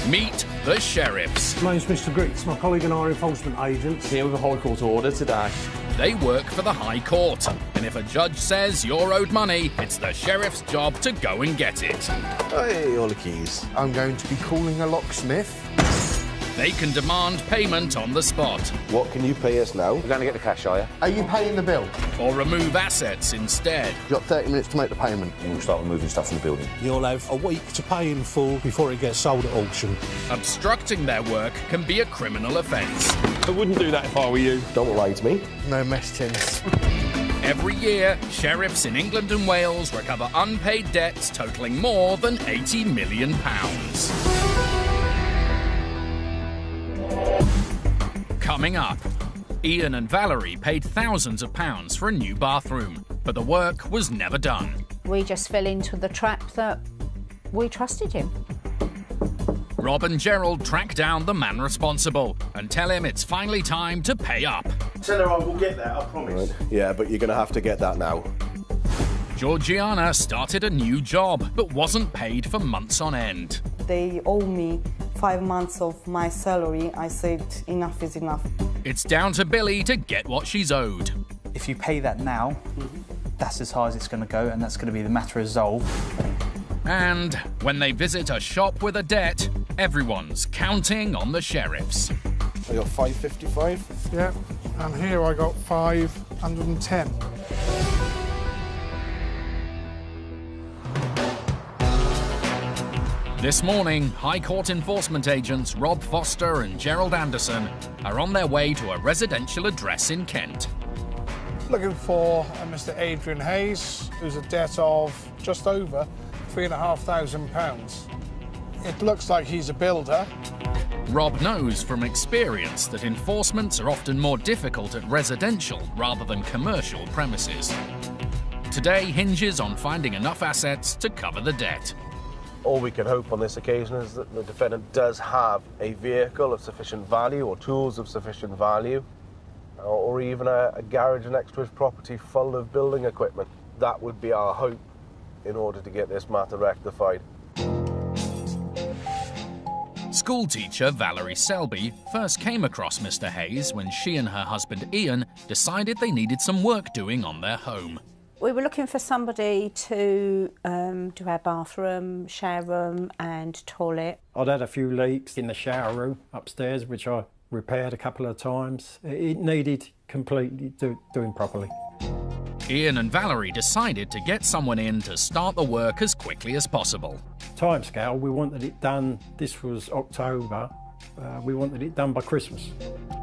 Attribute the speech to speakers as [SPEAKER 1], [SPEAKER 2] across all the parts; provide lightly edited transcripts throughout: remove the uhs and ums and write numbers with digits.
[SPEAKER 1] Meet the sheriffs.
[SPEAKER 2] My name's Mr. Griggs. My colleague and I are enforcement agents.
[SPEAKER 3] Here with a High Court order today.
[SPEAKER 1] They work for the High Court, and if a judge says you're owed money, it's the sheriff's job to go and get it.
[SPEAKER 4] Hey, all the keys.
[SPEAKER 5] I'm going to be calling a locksmith.
[SPEAKER 1] They can demand payment on the spot.
[SPEAKER 4] What can you pay us now?
[SPEAKER 3] We're going to get the cash, are you?
[SPEAKER 5] Are you paying the bill?
[SPEAKER 1] Or remove assets instead.
[SPEAKER 5] You've got 30 minutes to make the payment.
[SPEAKER 3] And we'll start removing stuff from the building.
[SPEAKER 2] You'll have a week to pay in full before it gets sold at auction.
[SPEAKER 1] Obstructing their work can be a criminal offence.
[SPEAKER 3] I wouldn't do that if I were you.
[SPEAKER 4] Don't lie to me.
[SPEAKER 5] No mess tins.
[SPEAKER 1] Every year, sheriffs in England and Wales recover unpaid debts totalling more than £80 million. Coming up, Ian and Valerie paid thousands of pounds for a new bathroom, but the work was never done.
[SPEAKER 6] We just fell into the trap that we trusted him.
[SPEAKER 1] Rob and Gerald track down the man responsible and tell him it's finally time to pay up.
[SPEAKER 2] Tell her I will get that, I promise.
[SPEAKER 4] Right. Yeah, but you're going to have to get that now.
[SPEAKER 1] Georgiana started a new job, but wasn't paid for months on end.
[SPEAKER 7] They owe me 5 months of my salary. I said enough is enough.
[SPEAKER 1] It's down to Billy to get what she's owed.
[SPEAKER 8] If you pay that now, that's as high as it's going to go, and that's going to be the matter resolved.
[SPEAKER 1] And when they visit a shop with a debt, everyone's counting on the sheriffs.
[SPEAKER 4] I got 555.
[SPEAKER 9] Yeah, and here I got 510.
[SPEAKER 1] This morning, High Court enforcement agents Rob Foster and Gerald Anderson are on their way to a residential address in Kent.
[SPEAKER 9] Looking for Mr. Adrian Hayes, who's a debt of just over £3,500. It looks like he's a builder.
[SPEAKER 1] Rob knows from experience that enforcements are often more difficult at residential rather than commercial premises. Today hinges on finding enough assets to cover the debt.
[SPEAKER 4] All we can hope on this occasion is that the defendant does have a vehicle of sufficient value or tools of sufficient value, or even a garage next to his property full of building equipment. That would be our hope in order to get this matter rectified.
[SPEAKER 1] Schoolteacher Valerie Selby first came across Mr. Hayes when she and her husband Ian decided they needed some work doing on their home.
[SPEAKER 6] We were looking for somebody to do our bathroom, shower room and toilet.
[SPEAKER 2] I'd had a few leaks in the shower room upstairs, which I repaired a couple of times. It needed completely doing properly.
[SPEAKER 1] Ian and Valerie decided to get someone in to start the work as quickly as possible.
[SPEAKER 2] Timescale, we wanted it done, this was October, we wanted it done by Christmas.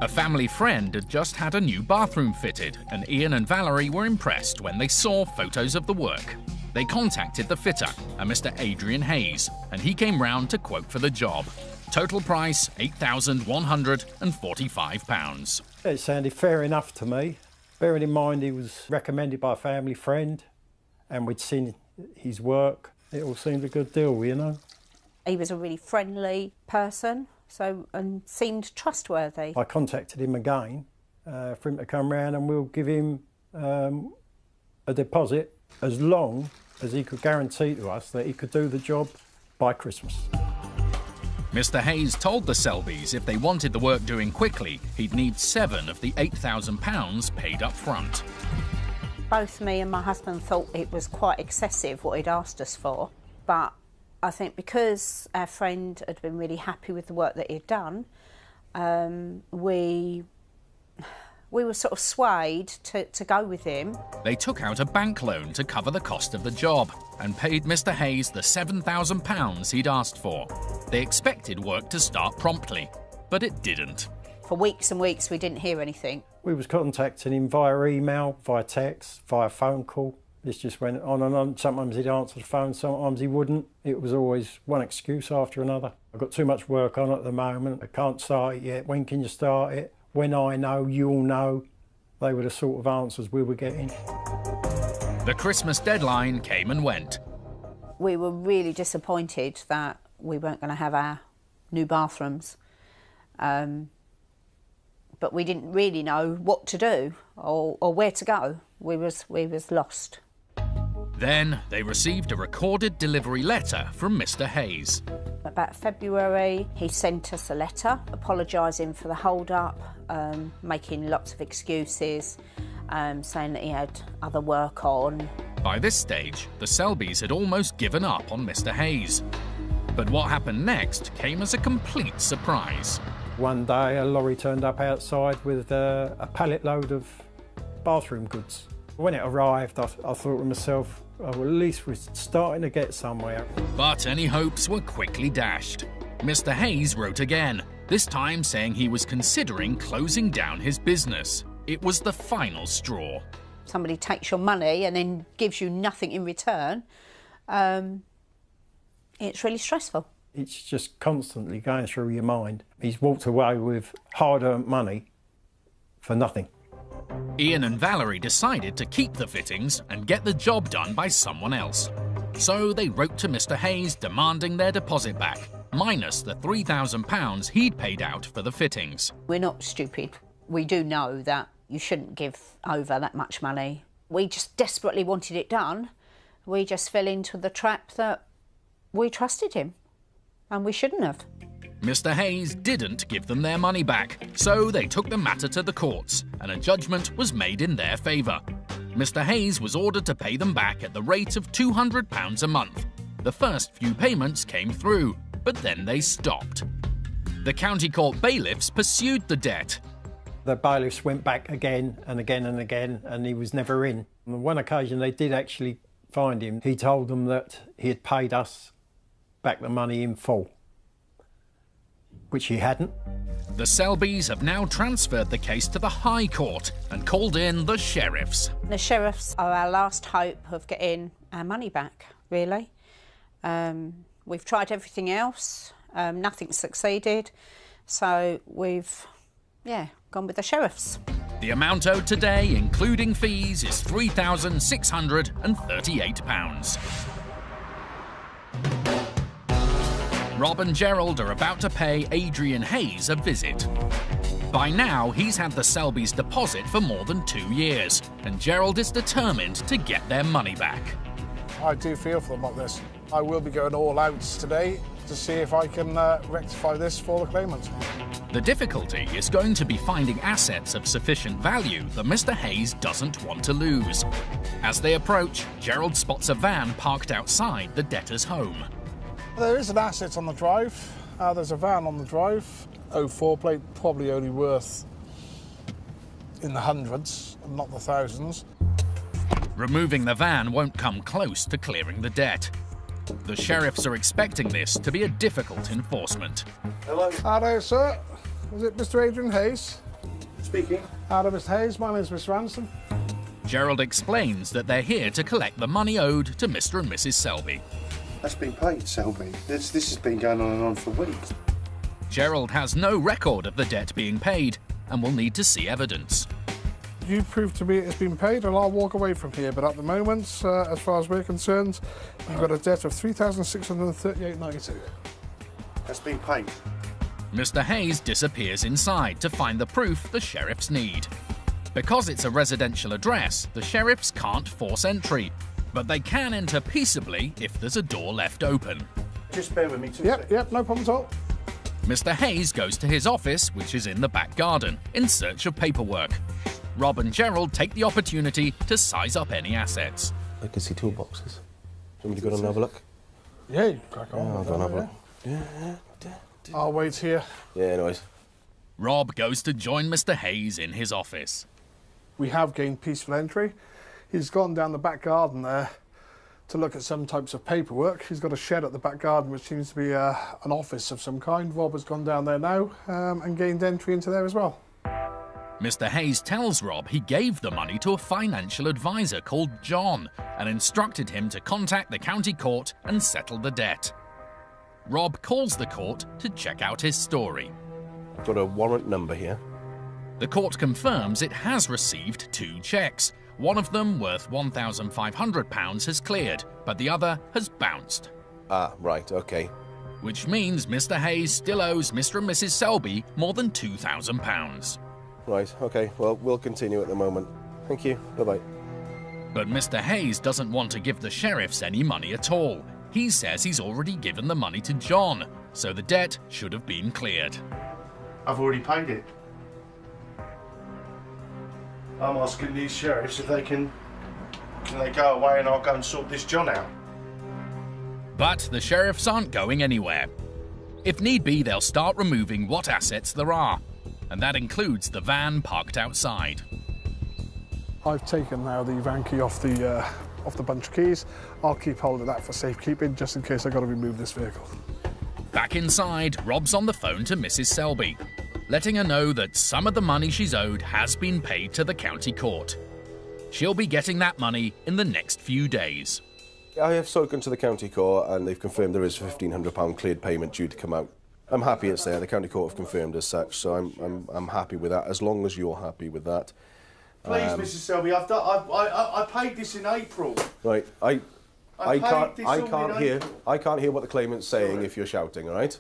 [SPEAKER 1] A family friend had just had a new bathroom fitted, and Ian and Valerie were impressed when they saw photos of the work. They contacted the fitter, a Mr. Adrian Hayes, and he came round to quote for the job. Total price £8,145.
[SPEAKER 2] It sounded fair enough to me. Bearing in mind he was recommended by a family friend and we'd seen his work, it all seemed a good deal, you know.
[SPEAKER 6] He was a really friendly person, and seemed trustworthy.
[SPEAKER 2] I contacted him again for him to come round and we'll give him a deposit as long as he could guarantee to us that he could do the job by Christmas.
[SPEAKER 1] Mr. Hayes told the Selbys if they wanted the work doing quickly, he'd need 7 of the £8,000 paid up front.
[SPEAKER 6] Both me and my husband thought it was quite excessive what he'd asked us for, but I think because our friend had been really happy with the work that he'd done, we were sort of swayed to go with him.
[SPEAKER 1] They took out a bank loan to cover the cost of the job and paid Mr. Hayes the £7,000 he'd asked for. They expected work to start promptly, but it didn't.
[SPEAKER 6] For weeks and weeks we didn't hear anything.
[SPEAKER 2] We was contacting him via email, via text, via phone call. This just went on and on. Sometimes he'd answer the phone, sometimes he wouldn't. It was always one excuse after another. I've got too much work on at the moment. I can't start it yet. When can you start it? When I know, you'll know. They were the sort of answers we were getting.
[SPEAKER 1] The Christmas deadline came and went.
[SPEAKER 6] We were really disappointed that we weren't going to have our new bathrooms. But we didn't really know what to do or where to go. We was lost.
[SPEAKER 1] Then they received a recorded delivery letter from Mr. Hayes.
[SPEAKER 6] About February, he sent us a letter apologising for the hold-up, making lots of excuses, saying that he had other work on.
[SPEAKER 1] By this stage, the Selbys had almost given up on Mr. Hayes. But what happened next came as a complete surprise.
[SPEAKER 2] One day a lorry turned up outside with a pallet load of bathroom goods. When it arrived, I thought to myself, oh, well, at least we're starting to get somewhere.
[SPEAKER 1] But any hopes were quickly dashed. Mr. Hayes wrote again, this time saying he was considering closing down his business. It was the final straw.
[SPEAKER 6] Somebody takes your money and then gives you nothing in return. It's really stressful.
[SPEAKER 2] It's just constantly going through your mind. He's walked away with hard-earned money for nothing.
[SPEAKER 1] Ian and Valerie decided to keep the fittings and get the job done by someone else. So they wrote to Mr. Hayes demanding their deposit back, minus the £3,000 he'd paid out for the fittings.
[SPEAKER 6] We're not stupid. We do know that you shouldn't give over that much money. We just desperately wanted it done. We just fell into the trap that we trusted him, and we shouldn't have.
[SPEAKER 1] Mr. Hayes didn't give them their money back, so they took the matter to the courts, and a judgment was made in their favour. Mr. Hayes was ordered to pay them back at the rate of £200 a month. The first few payments came through, but then they stopped. The county court bailiffs pursued the debt.
[SPEAKER 2] The bailiffs went back again and again and again, and he was never in. On one occasion they did actually find him. He told them that he had paid us back the money in full, which he hadn't.
[SPEAKER 1] The Selbys have now transferred the case to the High Court and called in the sheriffs.
[SPEAKER 6] The sheriffs are our last hope of getting our money back, really. We've tried everything else, nothing's succeeded, so we've, gone with the sheriffs.
[SPEAKER 1] The amount owed today, including fees, is £3,638. Rob and Gerald are about to pay Adrian Hayes a visit. By now, he's had the Selbys' deposit for more than 2 years, and Gerald is determined to get their money back.
[SPEAKER 9] I do feel for them like this. I will be going all out today to see if I can rectify this for the claimants.
[SPEAKER 1] The difficulty is going to be finding assets of sufficient value that Mr. Hayes doesn't want to lose. As they approach, Gerald spots a van parked outside the debtor's home.
[SPEAKER 9] There is an asset on the drive. There's a van on the drive. 04 plate, probably only worth in the hundreds, not the thousands.
[SPEAKER 1] Removing the van won't come close to clearing the debt. The sheriffs are expecting this to be a difficult enforcement.
[SPEAKER 9] Hello. Hello, sir. Is it Mr. Adrian Hayes?
[SPEAKER 4] Speaking.
[SPEAKER 9] Hello, Mr. Hayes. My name's Mr. Ransom.
[SPEAKER 1] Gerald explains that they're here to collect the money owed to Mr. and Mrs. Selby.
[SPEAKER 5] That's been paid, Selby. This has been going on and on for weeks.
[SPEAKER 1] Gerald has no record of the debt being paid and will need to see evidence.
[SPEAKER 9] You prove to me it's been paid and I'll walk away from here, but at the moment, as far as we're concerned, you've got a debt of £3,638.92.
[SPEAKER 5] That's been paid.
[SPEAKER 1] Mr. Hayes disappears inside to find the proof the sheriffs need. Because it's a residential address, the sheriffs can't force entry, but they can enter peaceably if there's a door left open.
[SPEAKER 5] Just bear with me 2 seconds.
[SPEAKER 9] Yep, no problem at all.
[SPEAKER 1] Mr. Hayes goes to his office, which is in the back garden, in search of paperwork. Rob and Gerald take the opportunity to size up any assets.
[SPEAKER 4] I can see toolboxes. Do you want me to go and have a look?
[SPEAKER 9] Yeah, you crack on.
[SPEAKER 4] Yeah, I'll go and have a look.
[SPEAKER 9] I'll wait here.
[SPEAKER 4] Yeah, anyways.
[SPEAKER 1] Rob goes to join Mr. Hayes in his office.
[SPEAKER 9] We have gained peaceful entry. He's gone down the back garden there to look at some types of paperwork. He's got a shed at the back garden which seems to be an office of some kind. Rob has gone down there now and gained entry into there as well.
[SPEAKER 1] Mr. Hayes tells Rob he gave the money to a financial advisor called John and instructed him to contact the county court and settle the debt. Rob calls the court to check out his story.
[SPEAKER 4] I've got a warrant number here.
[SPEAKER 1] The court confirms it has received 2 cheques. One of them, worth £1,500, has cleared, but the other has bounced.
[SPEAKER 4] Ah, right, OK.
[SPEAKER 1] Which means Mr. Hayes still owes Mr. and Mrs. Selby more than £2,000.
[SPEAKER 4] Right, OK. Well, we'll continue at the moment. Thank you. Bye-bye.
[SPEAKER 1] But Mr. Hayes doesn't want to give the sheriffs any money at all. He says he's already given the money to John, so the debt should have been cleared.
[SPEAKER 5] I've already paid it. I'm asking these sheriffs if they can they go away and I'll go and sort this John out.
[SPEAKER 1] But the sheriffs aren't going anywhere. If need be, they'll start removing what assets there are, and that includes the van parked outside.
[SPEAKER 9] I've taken now the van key off the bunch of keys. I'll keep hold of that for safekeeping, just in case I've got to remove this vehicle.
[SPEAKER 1] Back inside, Rob's on the phone to Mrs. Selby, letting her know that some of the money she's owed has been paid to the county court. She'll be getting that money in the next few days.
[SPEAKER 4] I have spoken to the county court and they've confirmed there is a £1,500 cleared payment due to come out. I'm happy it's there. The county court have confirmed as such, so I'm happy with that, as long as you're happy with that.
[SPEAKER 5] Please, Mrs. Selby, I paid this in April.
[SPEAKER 4] Right, I can't hear what the claimant's saying if you're shouting, all right?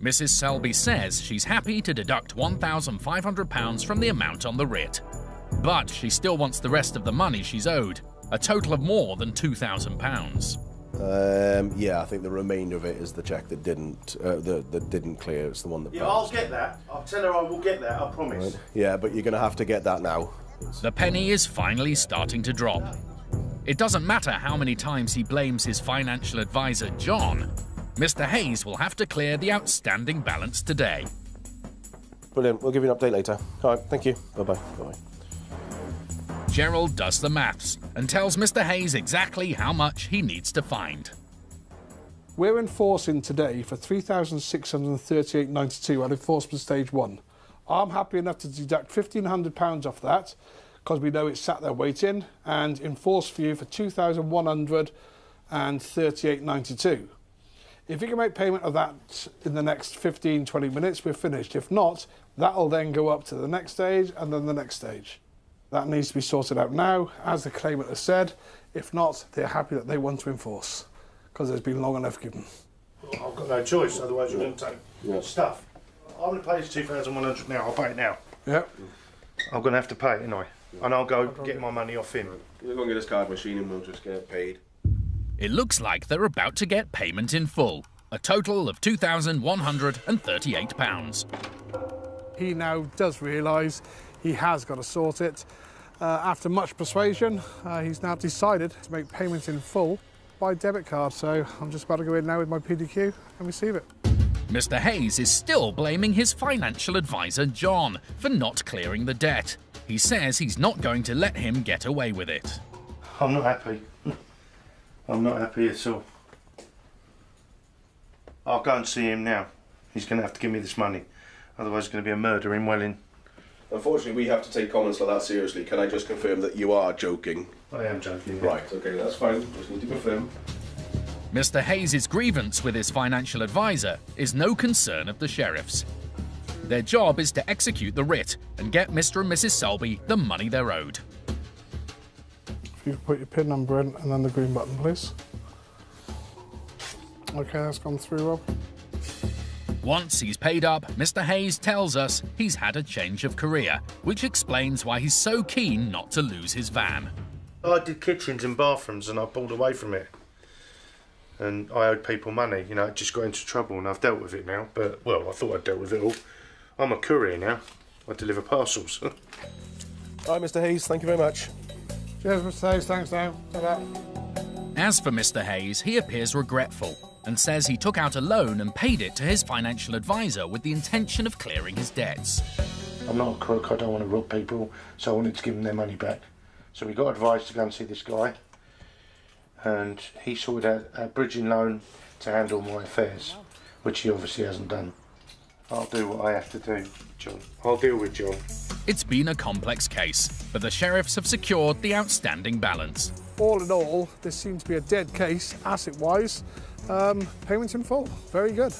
[SPEAKER 1] Mrs. Selby says she's happy to deduct £1,500 from the amount on the writ. But she still wants the rest of the money she's owed, a total of more than £2,000.
[SPEAKER 4] Yeah, I think the remainder of it is the cheque that didn't clear. It's the one that
[SPEAKER 5] Yeah,
[SPEAKER 4] bounced.
[SPEAKER 5] I'll get that. I'll tell her I will get that, I promise.
[SPEAKER 4] Right. Yeah, but you're going to have to get that now.
[SPEAKER 1] The penny is finally starting to drop. It doesn't matter how many times he blames his financial advisor, John. Mr. Hayes will have to clear the outstanding balance today.
[SPEAKER 4] Brilliant. We'll give you an update later. All right, thank you. Bye-bye. Bye-bye.
[SPEAKER 1] Gerald does the maths and tells Mr. Hayes exactly how much he needs to find.
[SPEAKER 9] We're enforcing today for £3,638.92 at enforcement stage 1. I'm happy enough to deduct £1,500 off that because we know it's sat there waiting, and enforce for you for £2,138.92. If you can make payment of that in the next 15-20 minutes, we're finished. If not, that'll then go up to the next stage and then the next stage. That needs to be sorted out now, as the claimant has said. If not, they're happy that they want to enforce, because it's been long enough given.
[SPEAKER 5] I've got no choice, otherwise you're going to take stuff. I'm going to pay this £2,100 now. I'll pay it now.
[SPEAKER 9] Yeah.
[SPEAKER 5] I'm going to have to pay it, ain't I? And I'll go get my money off him.
[SPEAKER 4] We'll go and get his card machine and we'll just get it paid.
[SPEAKER 1] It looks like they're about to get payment in full, a total of £2,138.
[SPEAKER 9] He now does realise he has got to sort it. After much persuasion, he's now decided to make payment in full by debit card. So I'm just about to go in now with my PDQ and receive it.
[SPEAKER 1] Mr. Hayes is still blaming his financial advisor, John, for not clearing the debt. He says he's not going to let him get away with it.
[SPEAKER 5] I'm not happy. I'm not happy at all. I'll go and see him now. He's going to have to give me this money. Otherwise it's going to be a murder in Welling.
[SPEAKER 4] Unfortunately, we have to take comments like that seriously. Can I just confirm that you are joking?
[SPEAKER 5] I am joking.
[SPEAKER 4] Right, okay, that's fine. Just need to confirm.
[SPEAKER 1] Mr. Hayes' grievance with his financial advisor is no concern of the sheriffs. Their job is to execute the writ and get Mr. and Mrs. Selby the money they're owed.
[SPEAKER 9] If you could put your PIN number in and then the green button, please. Okay, that's gone through, Rob.
[SPEAKER 1] Once he's paid up, Mr. Hayes tells us he's had a change of career, which explains why he's so keen not to lose his van.
[SPEAKER 5] I did kitchens and bathrooms and I pulled away from it. And I owed people money, you know, it just got into trouble and I've dealt with it now. But, well, I thought I'd dealt with it all. I'm a courier now. I deliver parcels.
[SPEAKER 4] All right, Mr. Hayes, thank you very much.
[SPEAKER 9] Cheers, Mr. Hayes, thanks now. Ta-da.
[SPEAKER 1] As for Mr. Hayes, he appears regretful and says he took out a loan and paid it to his financial advisor with the intention of clearing his debts.
[SPEAKER 5] I'm not a crook, I don't want to rob people, so I wanted to give them their money back. So we got advised to go and see this guy, and he sorted out a bridging loan to handle my affairs, which he obviously hasn't done. I'll do what I have to do, John. I'll deal with John.
[SPEAKER 1] It's been a complex case, but the sheriffs have secured the outstanding balance.
[SPEAKER 9] All in all, this seems to be a dead case, asset-wise. Payment in full. Very good.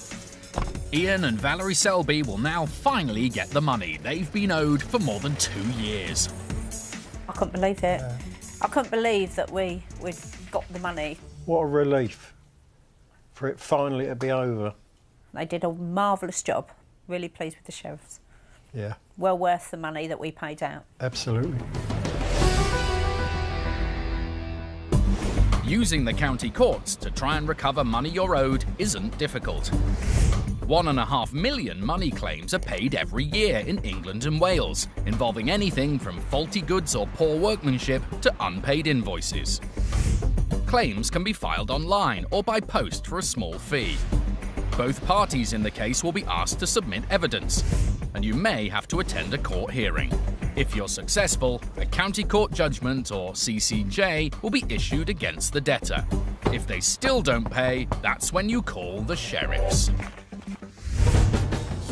[SPEAKER 1] Ian and Valerie Selby will now finally get the money they've been owed for more than 2 years.
[SPEAKER 6] I couldn't believe it. I couldn't believe that we'd got the money.
[SPEAKER 2] What a relief for it finally to be over.
[SPEAKER 6] They did a marvellous job. Really pleased with the sheriffs.
[SPEAKER 2] Yeah.
[SPEAKER 6] Well worth the money that we paid out.
[SPEAKER 2] Absolutely.
[SPEAKER 1] Using the county courts to try and recover money you're owed isn't difficult. 1.5 million money claims are paid every year in England and Wales, involving anything from faulty goods or poor workmanship to unpaid invoices. Claims can be filed online or by post for a small fee. Both parties in the case will be asked to submit evidence, and you may have to attend a court hearing. If you're successful, a county court judgment, or CCJ, will be issued against the debtor. If they still don't pay, that's when you call the sheriffs.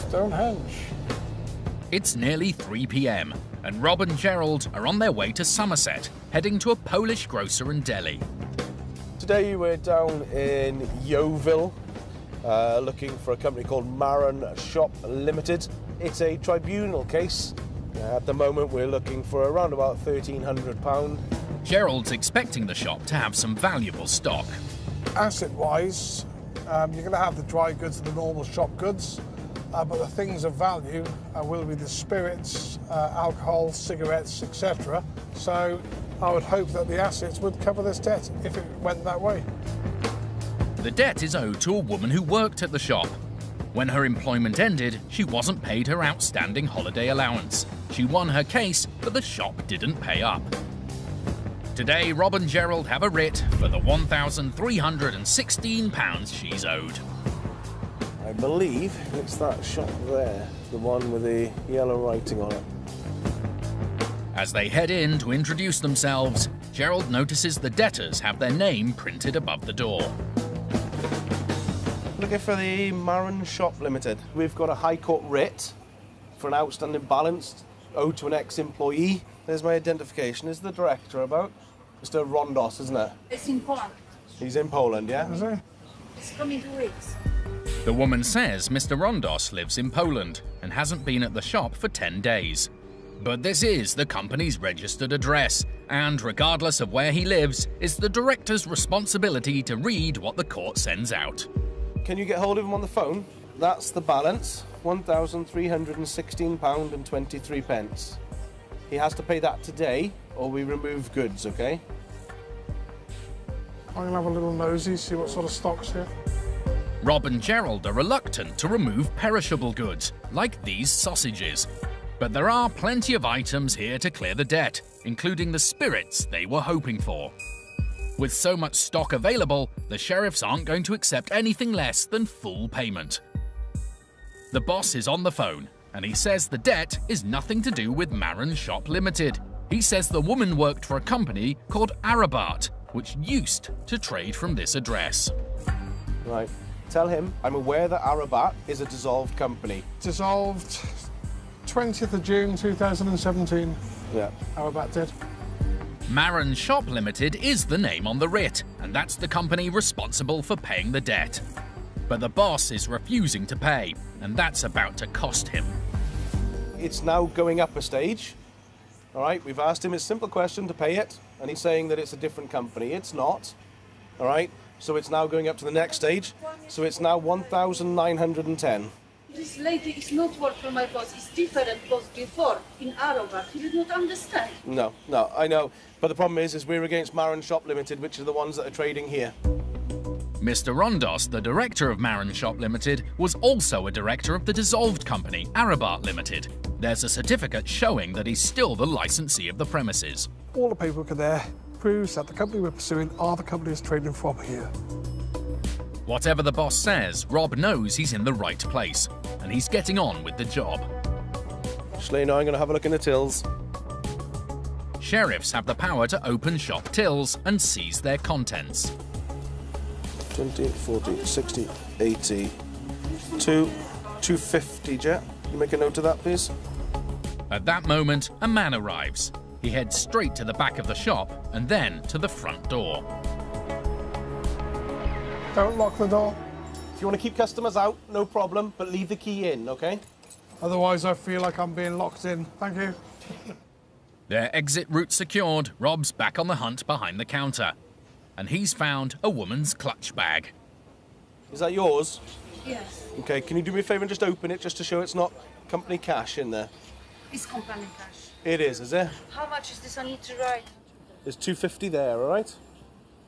[SPEAKER 9] Stonehenge.
[SPEAKER 1] It's nearly 3 p.m, and Rob and Gerald are on their way to Somerset, heading to a Polish grocer and deli.
[SPEAKER 4] Today we're down in Yeovil, looking for a company called Maron Shop Limited. It's a tribunal case. At the moment we're looking for around about £1,300.
[SPEAKER 1] Gerald's expecting the shop to have some valuable stock.
[SPEAKER 9] Asset-wise, you're going to have the dry goods and the normal shop goods, but the things of value will be the spirits, alcohol, cigarettes, etc. So I would hope that the assets would cover this debt if it went that way.
[SPEAKER 1] The debt is owed to a woman who worked at the shop. When her employment ended, she wasn't paid her outstanding holiday allowance. She won her case, but the shop didn't pay up. Today, Rob and Gerald have a writ for the £1,316 she's owed.
[SPEAKER 4] I believe it's that shop there, the one with the yellow writing on it.
[SPEAKER 1] As they head in to introduce themselves, Gerald notices the debtors have their name printed above the door.
[SPEAKER 4] Looking for the Maron Shop Limited. We've got a High Court writ for an outstanding balance owed to an ex-employee. There's my identification. Is the director about? Mr. Rondos, isn't it?
[SPEAKER 10] It's in Poland.
[SPEAKER 4] He's in Poland, yeah?
[SPEAKER 9] Is he?
[SPEAKER 10] It's coming 2 weeks.
[SPEAKER 1] The woman says Mr. Rondos lives in Poland and hasn't been at the shop for 10 days. But this is the company's registered address, and regardless of where he lives, it's the director's responsibility to read what the court sends out.
[SPEAKER 4] Can you get hold of him on the phone? That's the balance, £1,316.23. He has to pay that today, or we remove goods, okay?
[SPEAKER 9] I'm going to have a little nosy, see what sort of stock's here.
[SPEAKER 1] Rob and Gerald are reluctant to remove perishable goods, like these sausages. But there are plenty of items here to clear the debt, including the spirits they were hoping for. With so much stock available, the sheriffs aren't going to accept anything less than full payment. The boss is on the phone, and he says the debt is nothing to do with Maron Shop Limited. He says the woman worked for a company called Arabat, which used to trade from this address.
[SPEAKER 4] Right. Tell him I'm aware that Arabat is a dissolved company.
[SPEAKER 9] Dissolved 20th of June 2017.
[SPEAKER 4] Yeah.
[SPEAKER 9] Arabat did.
[SPEAKER 1] Maron Shop Limited is the name on the writ, and that's the company responsible for paying the debt. But the boss is refusing to pay, and that's about to cost him.
[SPEAKER 4] It's now going up a stage. All right, we've asked him a simple question to pay it, and he's saying that it's a different company. It's not. All right, so it's now going up to the next stage. So it's now 1,910.
[SPEAKER 10] This lady is not work for my boss. It's different boss before in Arabat. He did not understand.
[SPEAKER 4] No, I know. But the problem is we're against Maron Shop Limited, which are the ones that are trading here.
[SPEAKER 1] Mr. Rondos, the director of Maron Shop Limited, was also a director of the dissolved company, Arabat Limited. There's a certificate showing that he's still the licensee of the premises.
[SPEAKER 9] All the paperwork are there. Proves that the company we're pursuing are the companies trading from here.
[SPEAKER 1] Whatever the boss says, Rob knows he's in the right place, and he's getting on with the job.
[SPEAKER 4] Shalina, I'm going to have a look in the tills.
[SPEAKER 1] Sheriffs have the power to open shop tills and seize their contents.
[SPEAKER 4] 20, 40, 60, 80, 250, Jet. Can you make a note of that, please?
[SPEAKER 1] At that moment, a man arrives. He heads straight to the back of the shop and then to the front door.
[SPEAKER 9] Don't lock the door.
[SPEAKER 4] If you want to keep customers out, no problem, but leave the key in, okay?
[SPEAKER 9] Otherwise, I feel like I'm being locked in. Thank you.
[SPEAKER 1] Their exit route secured, Rob's back on the hunt behind the counter. And he's found a woman's clutch bag.
[SPEAKER 4] Is that yours?
[SPEAKER 10] Yes.
[SPEAKER 4] Okay, can you do me a favour and just open it just to show it's not company cash in there?
[SPEAKER 10] It's company cash.
[SPEAKER 4] It is it?
[SPEAKER 10] How much is this? I need to write.
[SPEAKER 4] There's 250 there, all right?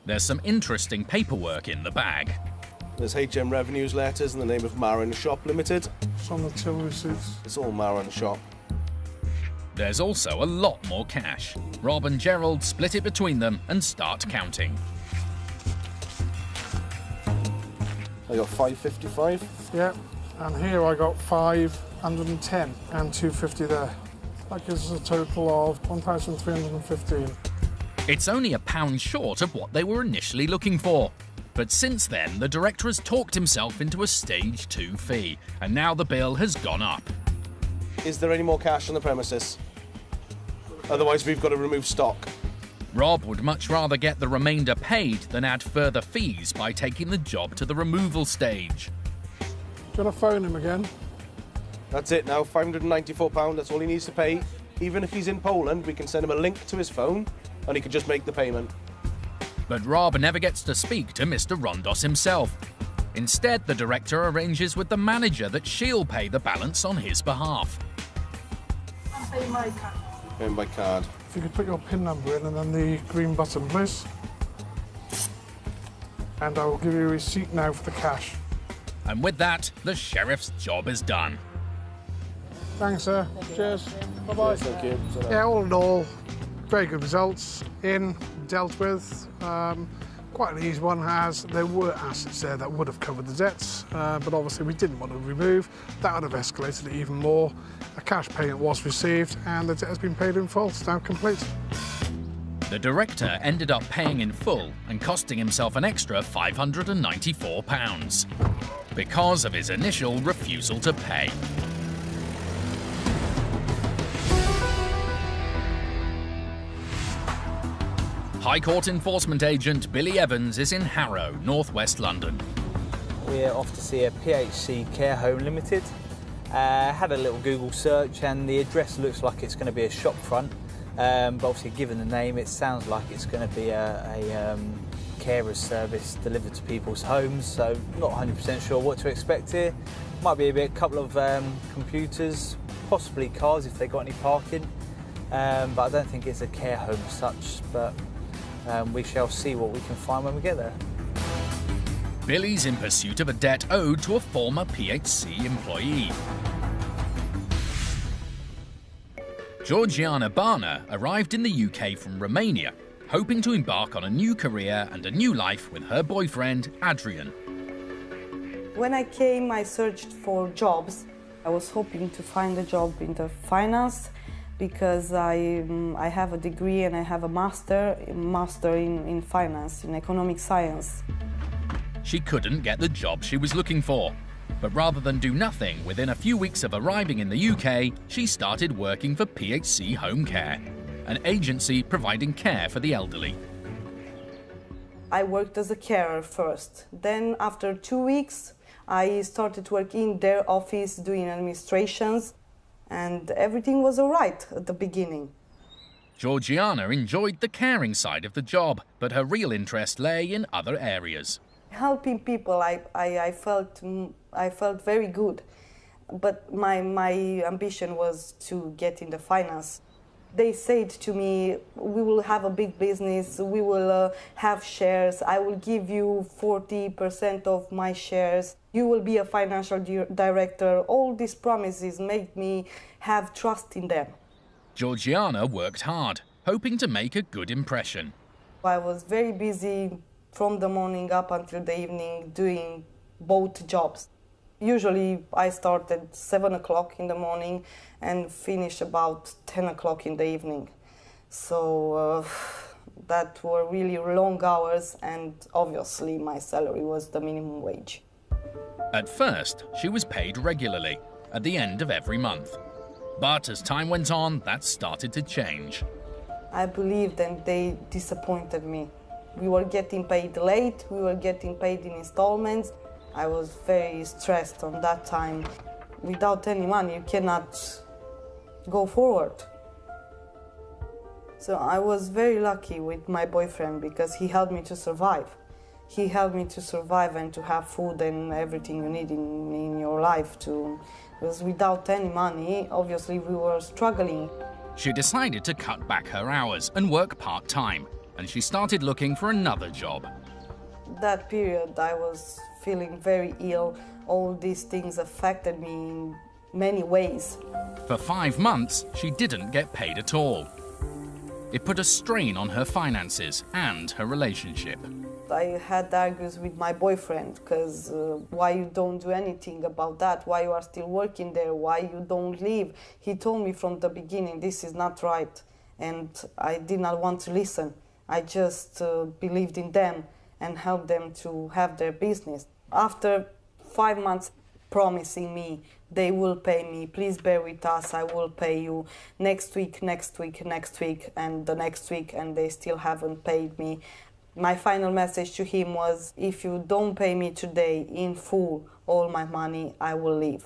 [SPEAKER 1] There's some interesting paperwork in the bag.
[SPEAKER 4] There's HM Revenues letters in the name of Marin Shop Limited.
[SPEAKER 9] It's on the till receipts.
[SPEAKER 4] It's all Marin Shop.
[SPEAKER 1] There's also a lot more cash. Rob and Gerald split it between them and start counting.
[SPEAKER 4] I got 555.
[SPEAKER 9] Yeah, and here I got 510 and 250 there. That gives us a total of 1,315.
[SPEAKER 1] It's only £1 short of what they were initially looking for. But since then, the director has talked himself into a Stage 2 fee, and now the bill has gone up.
[SPEAKER 4] Is there any more cash on the premises? Otherwise, we've got to remove stock.
[SPEAKER 1] Rob would much rather get the remainder paid than add further fees by taking the job to the removal stage.
[SPEAKER 9] Do you want to phone him again?
[SPEAKER 4] That's it now, £594, that's all he needs to pay. Even if he's in Poland, we can send him a link to his phone and he can just make the payment.
[SPEAKER 1] But Rob never gets to speak to Mr. Rondos himself. Instead, the director arranges with the manager that she'll pay the balance on his behalf.
[SPEAKER 10] I'm paying my card.
[SPEAKER 4] Paying by card.
[SPEAKER 9] If you could put your PIN number in and then the green button, please. And I will give you a receipt now for the cash.
[SPEAKER 1] And with that, the sheriff's job is done.
[SPEAKER 9] Thanks, sir. Cheers. Bye-bye.
[SPEAKER 4] Thank you.
[SPEAKER 9] Yeah, all in all, very good results. Dealt with. Quite an easy one, as there were assets there that would have covered the debts, but obviously we didn't want to remove. That would have escalated it even more. A cash payment was received and the debt has been paid in full. It's now complete.
[SPEAKER 1] The director ended up paying in full and costing himself an extra £594 because of his initial refusal to pay. High Court enforcement agent Billy Evans is in Harrow, northwest London.
[SPEAKER 8] We're off to see a PHC Care Home Limited. Had a little Google search and the address looks like it's going to be a shop front. But obviously, given the name, it sounds like it's going to be a carer's service delivered to people's homes. So not 100% sure what to expect here. Might be a couple of computers, possibly cars if they got any parking. But I don't think it's a care home as such. But we shall see what we can find when we get there.
[SPEAKER 1] Billy's in pursuit of a debt owed to a former PHC employee. Georgiana Barner arrived in the UK from Romania, hoping to embark on a new career and a new life with her boyfriend, Adrian.
[SPEAKER 7] When I came, I searched for jobs. I was hoping to find a job in the finance, because I have a degree and I have a master in finance, in economic science.
[SPEAKER 1] She couldn't get the job she was looking for, but rather than do nothing, within a few weeks of arriving in the UK, she started working for PHC Home Care, an agency providing care for the elderly.
[SPEAKER 7] I worked as a carer first. Then after 2 weeks, I started to work in their office doing administrations. And everything was all right at the beginning.
[SPEAKER 1] Georgiana enjoyed the caring side of the job, but her real interest lay in other areas.
[SPEAKER 7] Helping people, I felt very good, but my ambition was to get in the finance. They said to me, we will have a big business, we will have shares, I will give you 40% of my shares, you will be a financial director. All these promises made me have trust in them.
[SPEAKER 1] Georgiana worked hard, hoping to make a good impression.
[SPEAKER 7] I was very busy from the morning up until the evening doing both jobs. Usually I start at 7 o'clock in the morning and finish about 10 o'clock in the evening. So that were really long hours, and obviously my salary was the minimum wage.
[SPEAKER 1] At first, she was paid regularly, at the end of every month. But as time went on, that started to change.
[SPEAKER 7] I believe that they disappointed me. We were getting paid late, we were getting paid in installments. I was very stressed on that time. Without any money, you cannot go forward. So I was very lucky with my boyfriend because he helped me to survive. He helped me to survive and to have food and everything you need in your life. Because without any money, obviously we were struggling.
[SPEAKER 1] She decided to cut back her hours and work part-time. and she started looking for another job.
[SPEAKER 7] That period I was feeling very ill. All these things affected me in many ways.
[SPEAKER 1] For 5 months, she didn't get paid at all. It put a strain on her finances and her relationship.
[SPEAKER 7] I had arguments with my boyfriend because why you don't do anything about that, why you are still working there, why you don't leave. He told me from the beginning this is not right, and I did not want to listen. I just believed in them and helped them to have their business. After 5 months promising me they will pay me, please bear with us, I will pay you next week, next week, next week, and the next week, and they still haven't paid me. My final message to him was, if you don't pay me today in full all my money, I will leave.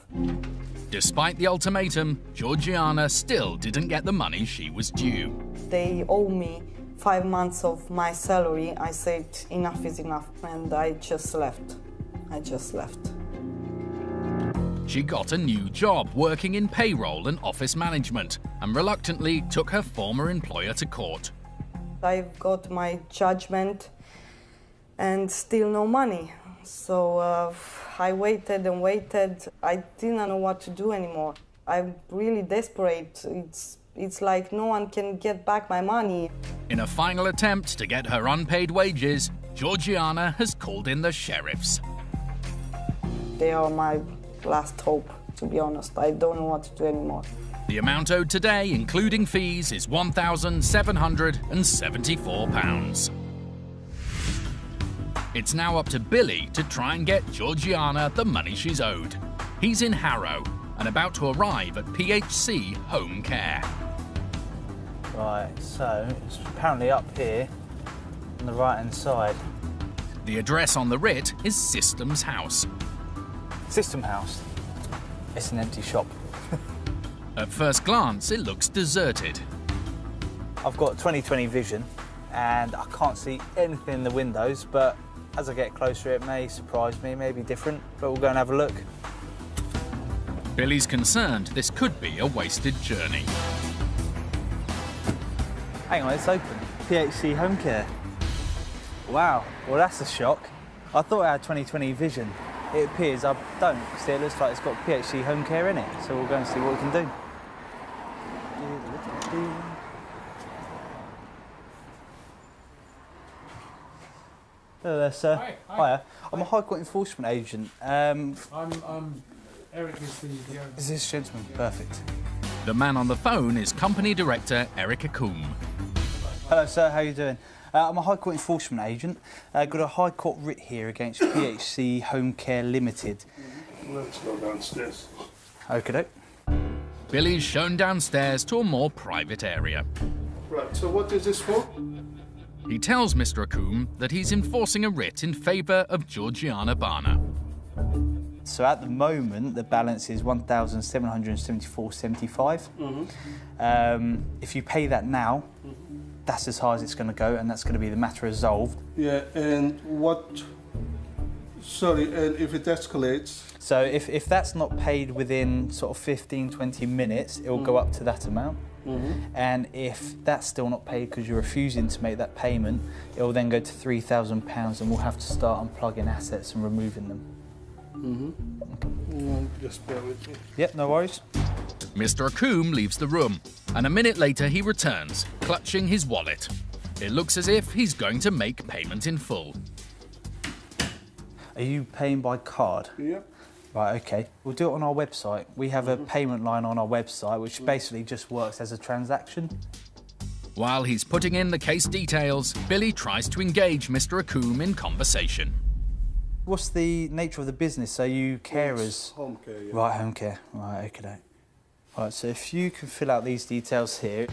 [SPEAKER 1] Despite the ultimatum, Georgiana still didn't get the money she was due.
[SPEAKER 7] They owe me 5 months of my salary. I said enough is enough, and I just left.
[SPEAKER 1] She got a new job working in payroll and office management and reluctantly took her former employer to court.
[SPEAKER 7] I got my judgment and still no money. So I waited and waited. I didn't know what to do anymore. I'm really desperate. It's like no one can get back my money.
[SPEAKER 1] In a final attempt to get her unpaid wages, Georgiana has called in the sheriffs.
[SPEAKER 7] They are my last hope, to be honest. I don't know what to do anymore.
[SPEAKER 1] The amount owed today, including fees, is £1,774. It's now up to Billy to try and get Georgiana the money she's owed. He's in Harrow and about to arrive at PHC Home Care.
[SPEAKER 8] Right, so it's apparently up here on the right-hand side.
[SPEAKER 1] The address on the writ is Systems House.
[SPEAKER 8] System House. It's an empty shop.
[SPEAKER 1] At first glance, it looks deserted.
[SPEAKER 8] I've got 20/20 vision and I can't see anything in the windows, but as I get closer it may surprise me, may be different, but we'll go and have a look.
[SPEAKER 1] Billy's concerned this could be a wasted journey.
[SPEAKER 8] Hang on, it's open. PHC Home Care. Wow, well that's a shock. I thought I had 20/20 vision. It appears I don't. See, it looks like it's got PHC Home Care in it, so we'll go and see what we can do. Hello there, sir.
[SPEAKER 9] Hi.
[SPEAKER 8] Hiya. I'm a High Court enforcement agent.
[SPEAKER 9] I'm Eric is the owner.
[SPEAKER 8] Is this gentleman? Perfect.
[SPEAKER 1] The man on the phone is Company Director Eric Akoum.
[SPEAKER 8] Hello, sir. How are you doing? I'm a High Court enforcement agent. Got a High Court writ here against PHC Home Care Limited.
[SPEAKER 5] Let's go downstairs.
[SPEAKER 8] Okay.
[SPEAKER 1] Billy's shown downstairs to a more private area.
[SPEAKER 5] Right, so what is this for?
[SPEAKER 1] He tells Mr. Akoum that he's enforcing a writ in favour of Georgiana Barner.
[SPEAKER 8] So at the moment, the balance is £1,774.75. If you pay that now, that's as high as it's going to go, and that's going to be the matter resolved.
[SPEAKER 11] Yeah, and what... Sorry, and if it escalates...
[SPEAKER 8] So if that's not paid within sort of 15, 20 minutes, it will go up to that amount. And if that's still not paid because you're refusing to make that payment, it will then go to £3,000 and we'll have to start unplugging assets and removing them.
[SPEAKER 11] Just bear with me.
[SPEAKER 1] Yep, no worries. Mr. Akoum leaves the room, and a minute later he returns, clutching his wallet. It looks as if he's going to make payment in full.
[SPEAKER 8] Are you paying by card?
[SPEAKER 11] Yep.
[SPEAKER 8] Right, OK. We'll do it on our website. We have a payment line on our website, which basically just works as a transaction.
[SPEAKER 1] While he's putting in the case details, Billy tries to engage Mr. Akoum in conversation.
[SPEAKER 8] What's the nature of the business? Are you carers?
[SPEAKER 11] Home care, yeah.
[SPEAKER 8] Right, home care. Right, OK. Right, so if you can fill out these details here.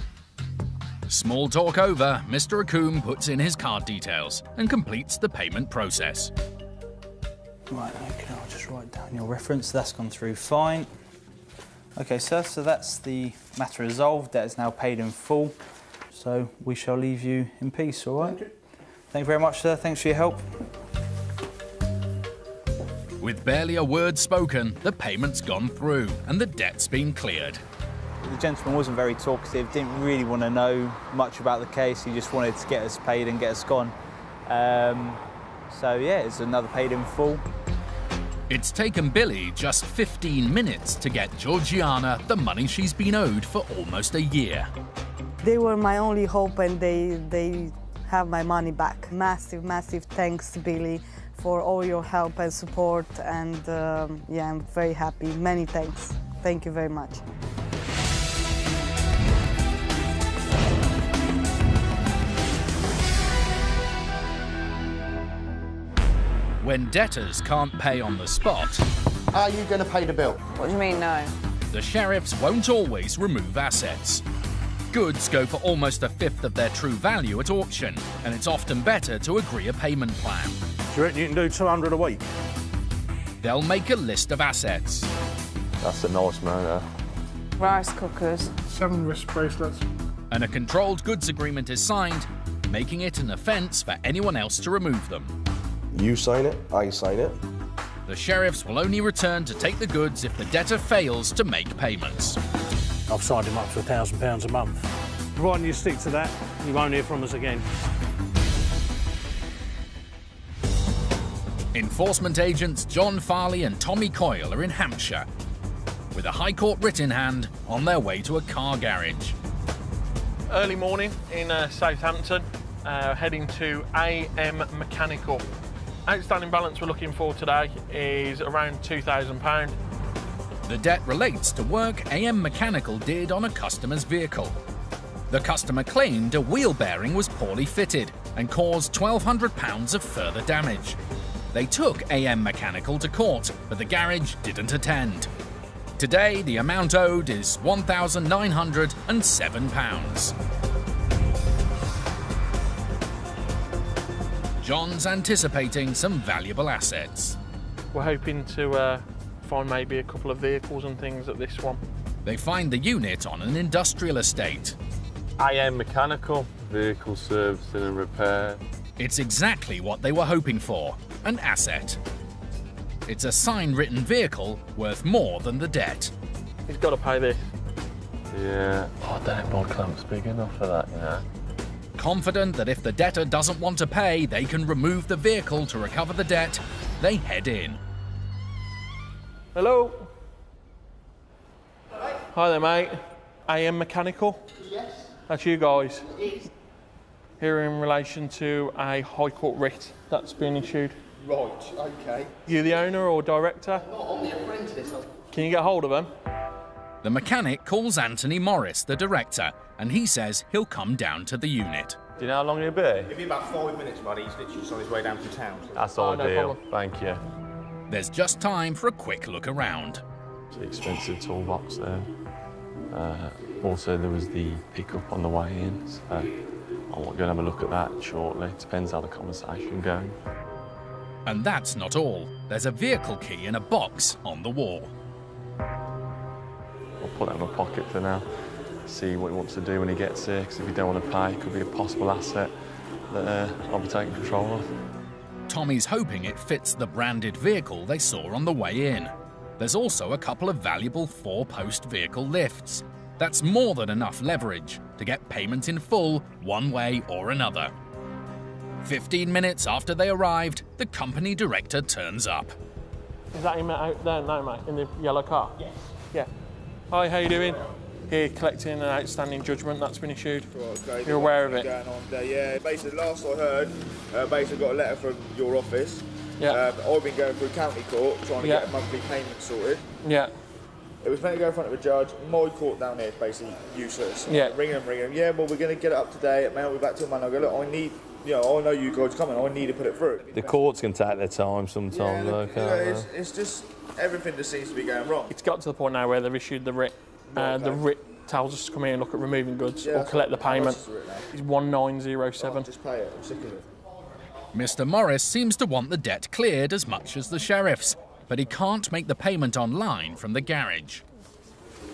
[SPEAKER 1] Small talk over, Mr. Akoum puts in his card details and completes the payment process.
[SPEAKER 8] Right, OK, I'll just write down your reference. That's gone through fine. OK, sir, so that's the matter resolved. That is now paid in full. So we shall leave you in peace, all right? Thank you very much, sir. Thanks for your help.
[SPEAKER 1] With barely a word spoken, the payment's gone through and the debt's been cleared.
[SPEAKER 8] The gentleman wasn't very talkative, didn't really want to know much about the case. He just wanted to get us paid and get us gone. So yeah, it's another paid in full.
[SPEAKER 1] It's taken Billy just 15 minutes to get Georgiana the money she's been owed for almost a year.
[SPEAKER 7] They were my only hope, and they have my money back. Massive, massive thanks, Billy, for all your help and support, and yeah, I'm very happy. Many thanks. Thank you very much.
[SPEAKER 1] When debtors can't pay on the spot,
[SPEAKER 5] are you going to pay the bill?
[SPEAKER 12] What do you mean, no?
[SPEAKER 1] The sheriffs won't always remove assets. Goods go for almost a fifth of their true value at auction, and it's often better to agree a payment plan.
[SPEAKER 4] Do you reckon you can do 200 a week?
[SPEAKER 1] They'll make a list of assets.
[SPEAKER 3] That's a nice man,
[SPEAKER 12] Rice cookers.
[SPEAKER 9] 7 wrist bracelets.
[SPEAKER 1] And a controlled goods agreement is signed, making it an offence for anyone else to remove them.
[SPEAKER 4] You sign it, I sign it.
[SPEAKER 1] The sheriffs will only return to take the goods if the debtor fails to make payments.
[SPEAKER 13] I've signed him up to £1,000 a month. Providing you stick to that, you won't hear from us again.
[SPEAKER 1] Enforcement agents John Farley and Tommy Coyle are in Hampshire, with a High Court writ in hand on their way to a car garage.
[SPEAKER 14] Early morning in Southampton, heading to AM Mechanical. Outstanding balance we're looking for today is around £2,000.
[SPEAKER 1] The debt relates to work AM Mechanical did on a customer's vehicle. The customer claimed a wheel bearing was poorly fitted and caused £1,200 of further damage. They took AM Mechanical to court, but the garage didn't attend. Today, the amount owed is £1,907. John's anticipating some valuable assets.
[SPEAKER 14] We're hoping to find maybe a couple of vehicles and things at this one.
[SPEAKER 1] They find the unit on an industrial estate.
[SPEAKER 3] AM Mechanical, vehicle servicing and repair.
[SPEAKER 1] It's exactly what they were hoping for, an asset. It's a sign-written vehicle worth more than the debt.
[SPEAKER 14] He's got to pay this.
[SPEAKER 3] Yeah, I don't think my clamp's big enough for that, you know.
[SPEAKER 1] Confident that if the debtor doesn't want to pay, they can remove the vehicle to recover the debt, they head in.
[SPEAKER 14] Hello? Hi there, mate. AM Mechanical?
[SPEAKER 5] Yes.
[SPEAKER 14] That's you guys?
[SPEAKER 5] Yes.
[SPEAKER 14] Here in relation to a High Court writ that's been issued.
[SPEAKER 5] Right, OK.
[SPEAKER 14] You the owner or director?
[SPEAKER 5] I'm the apprentice.
[SPEAKER 14] Can you get hold of him?
[SPEAKER 1] The mechanic calls Anthony Morris, the director, and he says he'll come down to the unit.
[SPEAKER 3] Do you know how long he'll be?
[SPEAKER 15] It'll be about 5 minutes, buddy. He's literally just on his way down to town.
[SPEAKER 3] That's
[SPEAKER 14] no
[SPEAKER 3] ideal.
[SPEAKER 14] problem.
[SPEAKER 3] Thank you.
[SPEAKER 1] There's just time for a quick look around.
[SPEAKER 3] It's an expensive toolbox there. Also, there was the pickup on the way in, so I'll go and have a look at that shortly. Depends how the conversation goes.
[SPEAKER 1] And that's not all. There's a vehicle key in a box on the wall.
[SPEAKER 3] I'll put that in my pocket for now. See what he wants to do when he gets here, because if he don't want to pay, it could be a possible asset that I'll be taking control of.
[SPEAKER 1] Tommy's hoping it fits the branded vehicle they saw on the way in. There's also a couple of valuable 4-post vehicle lifts. That's more than enough leverage to get payment in full one way or another. 15 minutes after they arrived, the company director turns up.
[SPEAKER 14] Is that him out there now, mate, in the yellow car? Yes. Yeah. Hi, how you doing? Here collecting an outstanding judgment that's been issued.
[SPEAKER 15] Okay,
[SPEAKER 14] you're aware of it?
[SPEAKER 15] Going on there. Yeah, basically last I heard, basically got a letter from your office.
[SPEAKER 14] Yeah.
[SPEAKER 15] I've been going through county court trying to get a monthly payment sorted.
[SPEAKER 14] Yeah.
[SPEAKER 15] It was meant to go in front of a judge. My court down here is basically useless.
[SPEAKER 14] Yeah.
[SPEAKER 15] Ringing them. Yeah, well, we're going to get it up today. It may not be back till Monday. I go, look, I need, you know, I know you guys are coming. I need to put it through.
[SPEAKER 3] The courts can take their time sometimes,
[SPEAKER 15] yeah,
[SPEAKER 3] though, can't they?
[SPEAKER 15] It's just everything just seems to be going wrong.
[SPEAKER 14] It's got to the point now where they've issued the writ. The writ tells us to come in and look at removing goods or collect the payment. It's 1907.
[SPEAKER 15] Just pay it. I'm sick of it.
[SPEAKER 1] Mr. Morris seems to want the debt cleared as much as the sheriffs, but he can't make the payment online from the garage.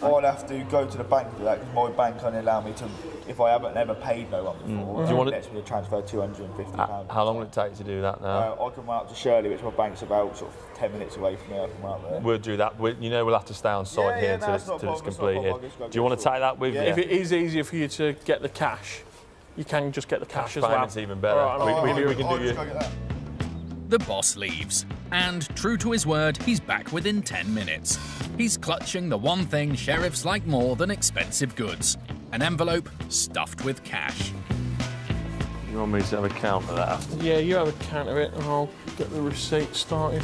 [SPEAKER 15] I'd have to go to the bank to do that because my bank only allow me to, if I haven't ever paid no one before,
[SPEAKER 3] Do you want
[SPEAKER 15] lets me transfer £250.
[SPEAKER 3] How long will it take to do that now?
[SPEAKER 15] I can run up to Shirley, which my bank's about sort of 10 minutes away from me. I can run up there.
[SPEAKER 3] We'll do that. We'll have to stay on site here till it's completed. Do you want to take that with you?
[SPEAKER 14] If it is easier for you to get the cash, you can just get the cash as well.
[SPEAKER 3] Payment's even better. We can do you.
[SPEAKER 1] The boss leaves, and true to his word, he's back within 10 minutes. He's clutching the one thing sheriffs like more than expensive goods: an envelope stuffed with cash.
[SPEAKER 3] You want me to have a count of that?
[SPEAKER 14] Yeah, you have a count of it and I'll get the receipt started.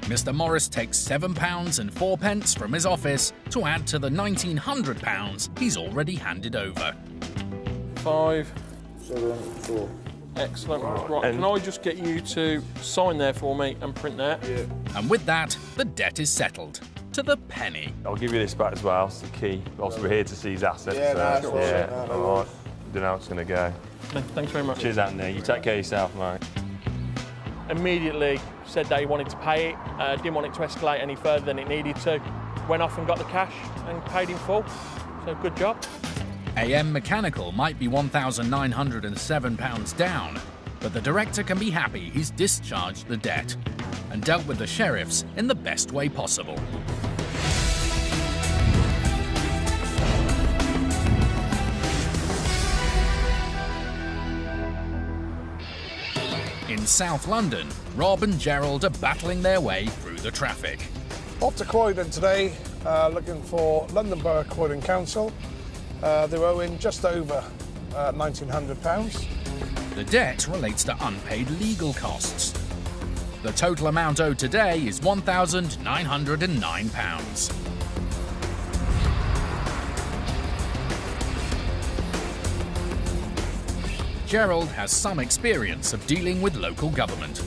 [SPEAKER 1] Mr. Morris takes £7 and 4p from his office to add to the £1,900 he's already handed over.
[SPEAKER 14] 5,
[SPEAKER 15] 7, 4.
[SPEAKER 14] Excellent. Right, can I just get you to sign there for me and print that?
[SPEAKER 15] Yeah.
[SPEAKER 1] And with that, the debt is settled. To the penny.
[SPEAKER 3] I'll give you this back as well. It's the key. Also, we're here to see his assets.
[SPEAKER 15] Yeah, that's
[SPEAKER 3] all
[SPEAKER 15] right.
[SPEAKER 3] right. Don't know how it's going to go.
[SPEAKER 14] Thanks very much.
[SPEAKER 3] Cheers, Andy. You take care of yourself, mate.
[SPEAKER 14] Immediately said that he wanted to pay it, didn't want it to escalate any further than it needed to. Went off and got the cash and paid in full. So good job.
[SPEAKER 1] AM Mechanical might be £1,907 down, but the director can be happy he's discharged the debt and dealt with the sheriffs in the best way possible. In South London, Rob and Gerald are battling their way through the traffic.
[SPEAKER 9] Off to Croydon today, looking for London Borough Croydon Council. They're owing just over £1,900.
[SPEAKER 1] The debt relates to unpaid legal costs. The total amount owed today is £1,909. Gerald has some experience of dealing with local government.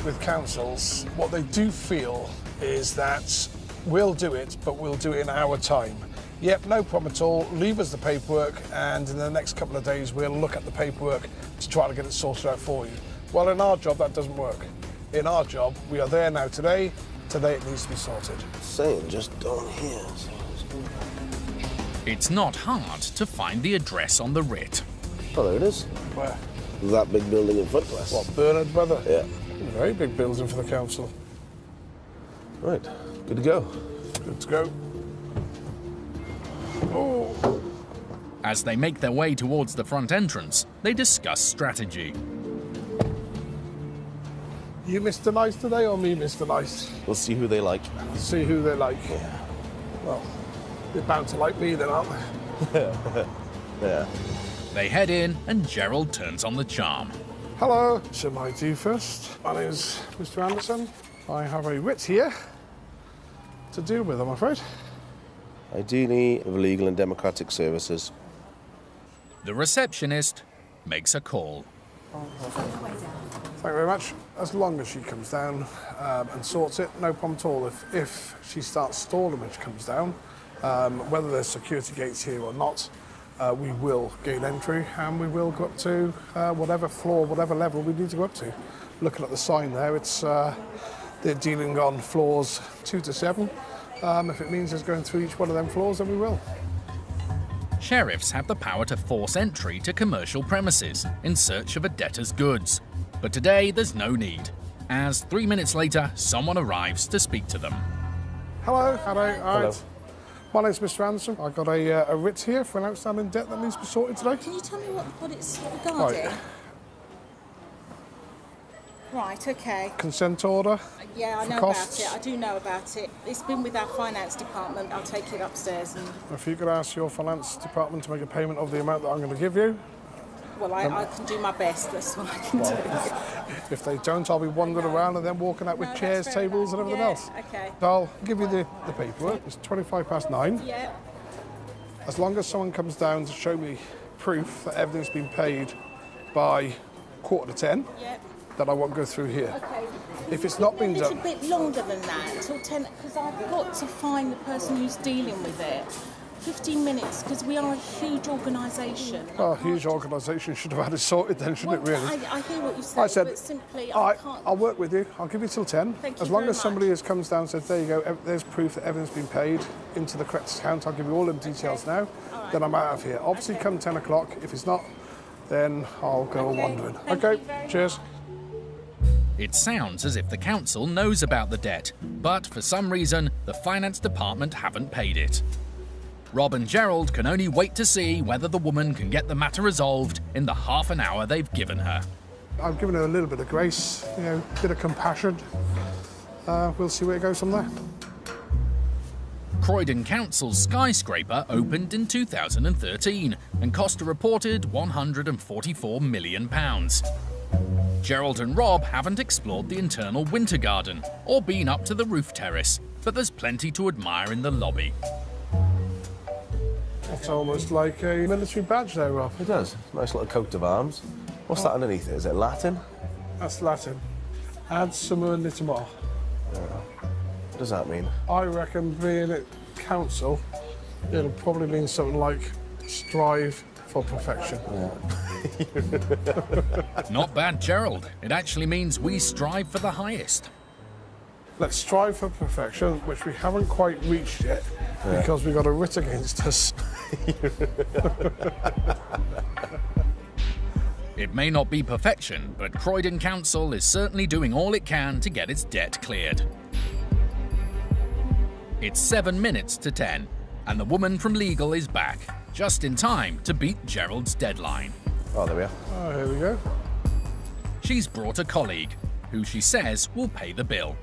[SPEAKER 9] With councils, what they do feel is that we'll do it, but we'll do it in our time. Yep, no problem at all. Leave us the paperwork, and in the next couple of days, we'll look at the paperwork to try to get it sorted out for you. Well, in our job, that doesn't work. In our job, we are there now today. Today, it needs to be sorted.
[SPEAKER 4] Saying just don't hear.
[SPEAKER 1] It's not hard to find the address on the writ.
[SPEAKER 4] Oh, there it is.
[SPEAKER 9] Where?
[SPEAKER 4] That big building in front of us.
[SPEAKER 9] What, Bernard Brother?
[SPEAKER 4] Yeah.
[SPEAKER 9] Very big building for the council.
[SPEAKER 4] Right, good to go.
[SPEAKER 9] Good to go. Oh.
[SPEAKER 1] As they make their way towards the front entrance, they discuss strategy.
[SPEAKER 9] You Mr. Nice today or me Mr. Nice?
[SPEAKER 4] We'll see who they like.
[SPEAKER 9] See who they like.
[SPEAKER 4] Yeah.
[SPEAKER 9] Well, they're bound to like me then, aren't they?
[SPEAKER 4] Yeah.
[SPEAKER 1] They head in and Gerald turns on the charm.
[SPEAKER 9] Hello. So my do first. My name's Mr. Anderson. I have a writ here to deal with, I'm afraid.
[SPEAKER 4] Ideally, of legal and democratic services.
[SPEAKER 1] The receptionist makes a call.
[SPEAKER 9] Thank you very much. As long as she comes down and sorts it, no problem at all. If she starts stalling when she comes down, whether there's security gates here or not, we will gain entry and we will go up to whatever floor, whatever level we need to go up to. Looking at the sign there, it's they're dealing on floors 2 to 7. If it means it's going through each one of them floors, then we will.
[SPEAKER 1] Sheriffs have the power to force entry to commercial premises in search of a debtor's goods. But today there's no need, as 3 minutes later, someone arrives to speak to them.
[SPEAKER 9] Hello. Hello.
[SPEAKER 4] Hello.
[SPEAKER 9] Right. My name's Mr. Anderson. I've got a writ here for an outstanding debt that needs to be sorted today.
[SPEAKER 16] Can you tell me what it's regarding?
[SPEAKER 9] Right.
[SPEAKER 16] Right, okay.
[SPEAKER 9] Consent order.
[SPEAKER 16] Yeah, I
[SPEAKER 9] for
[SPEAKER 16] know
[SPEAKER 9] costs.
[SPEAKER 16] about it. I do know about it. It's been with our finance department. I'll take it upstairs and...
[SPEAKER 9] If you could ask your finance department to make a payment of the amount that I'm going to give you.
[SPEAKER 16] Well, I can do my best. That's what I can do.
[SPEAKER 9] If they don't, I'll be wandering around and then walking out with chairs, tables and everything else.
[SPEAKER 16] Okay.
[SPEAKER 9] So I'll give you the paperwork. It's 9:25.
[SPEAKER 16] Yeah.
[SPEAKER 9] As long as someone comes down to show me proof that everything's been paid by 9:45,
[SPEAKER 16] Yeah.
[SPEAKER 9] then I won't go through here.
[SPEAKER 16] Okay.
[SPEAKER 9] If it's not been
[SPEAKER 16] a little
[SPEAKER 9] done...
[SPEAKER 16] bit longer than that, until 10, because I've got to find the person who's dealing with it. 15 minutes, because we are a huge organisation.
[SPEAKER 9] Oh, a huge organisation should have had it sorted then, shouldn't it, really?
[SPEAKER 16] I hear what you say,
[SPEAKER 9] I said,
[SPEAKER 16] but simply I can't...
[SPEAKER 9] I'll work with you. I'll give you till 10.
[SPEAKER 16] Thank you
[SPEAKER 9] as long
[SPEAKER 16] very
[SPEAKER 9] as somebody has comes down and says, there you go, there's proof that everything's been paid into the correct account, I'll give you all them details now, then I'm out of here. Obviously, come 10 o'clock. If it's not, then I'll go wandering. Okay, cheers.
[SPEAKER 1] It sounds as if the council knows about the debt, but for some reason, the finance department haven't paid it. Rob and Gerald can only wait to see whether the woman can get the matter resolved in the half an hour they've given her.
[SPEAKER 9] I've given her a little bit of grace, you know, a bit of compassion. We'll see where it goes from there.
[SPEAKER 1] Croydon Council's skyscraper opened in 2013 and cost a reported £144 million. Gerald and Rob haven't explored the internal winter garden or been up to the roof terrace, but there's plenty to admire in the lobby.
[SPEAKER 9] It's almost like a military badge there, Rob.
[SPEAKER 4] It does. Nice little coat of arms. What's that underneath it? Is it Latin?
[SPEAKER 9] That's Latin. Ad summa nitimor.
[SPEAKER 4] What does that mean?
[SPEAKER 9] I reckon being at council, it'll probably mean something like strive for perfection.
[SPEAKER 1] Not bad, Gerald. It actually means we strive for the highest.
[SPEAKER 9] Let's strive for perfection, which we haven't quite reached yet, because we've got a writ against us.
[SPEAKER 1] It may not be perfection, but Croydon Council is certainly doing all it can to get its debt cleared. It's 7 minutes to 10, and the woman from legal is back, just in time to beat Gerald's deadline.
[SPEAKER 4] Oh, there we are.
[SPEAKER 9] Oh, here we go.
[SPEAKER 1] She's brought a colleague, who she says will pay the bill.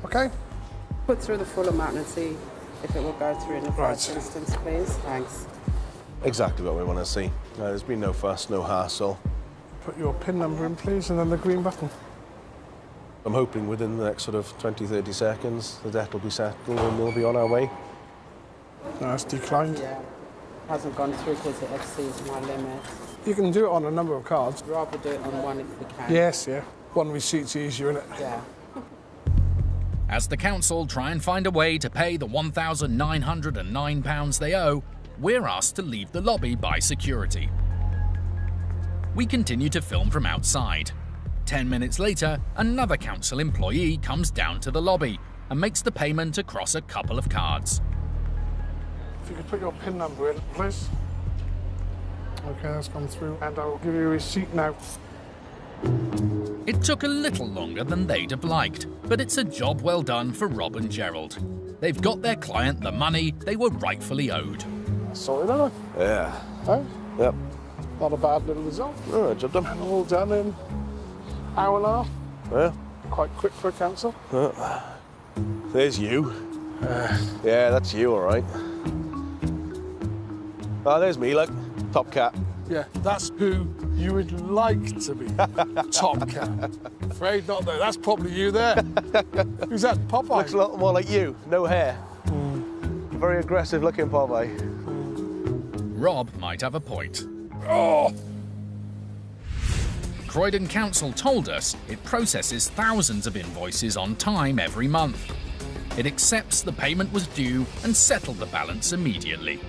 [SPEAKER 9] Okay.
[SPEAKER 17] Put through the full amount and see if it will go through in the first instance, please. Thanks.
[SPEAKER 4] Exactly what we want to see. There's been no fuss, no hassle.
[SPEAKER 9] Put your PIN number in, please, and then the green button.
[SPEAKER 4] I'm hoping within the next sort of 20-30 seconds the debt will be settled and we'll be on our way.
[SPEAKER 9] No, it's declined.
[SPEAKER 17] Yeah. Hasn't gone through because it exceeds my limit.
[SPEAKER 9] You can do it on a number of cards.
[SPEAKER 17] I'd rather do it on one if we can.
[SPEAKER 9] Yes, yeah. One receipt's easier, isn't it?
[SPEAKER 17] Yeah.
[SPEAKER 1] As the council try and find a way to pay the £1,909 they owe, we're asked to leave the lobby by security. We continue to film from outside. 10 minutes later, another council employee comes down to the lobby and makes the payment across a couple of cards.
[SPEAKER 9] If you could put your PIN number in, please. Okay, that's gone through, and I'll give you a receipt now.
[SPEAKER 1] It took a little longer than they'd have liked, but it's a job well done for Rob and Gerald. They've got their client the money they were rightfully owed.
[SPEAKER 9] Sorry, no?
[SPEAKER 4] Yeah.
[SPEAKER 9] Hey?
[SPEAKER 4] Yep.
[SPEAKER 9] Not a bad little result.
[SPEAKER 4] Oh, job done.
[SPEAKER 9] And all done in hour and a half.
[SPEAKER 4] Yeah.
[SPEAKER 9] Quite quick for a council.
[SPEAKER 4] There's you. Yeah, that's you, all right. Oh, there's me, look. Top cat.
[SPEAKER 9] Yeah, that's who you would like to be. Top cat. Afraid not, though. That's probably you there. Who's that? Popeye?
[SPEAKER 4] Looks a lot more like you. No hair. Very aggressive looking Popeye.
[SPEAKER 1] Rob might have a point.
[SPEAKER 9] Oh!
[SPEAKER 1] Croydon Council told us it processes thousands of invoices on time every month. It accepts the payment was due and settled the balance immediately.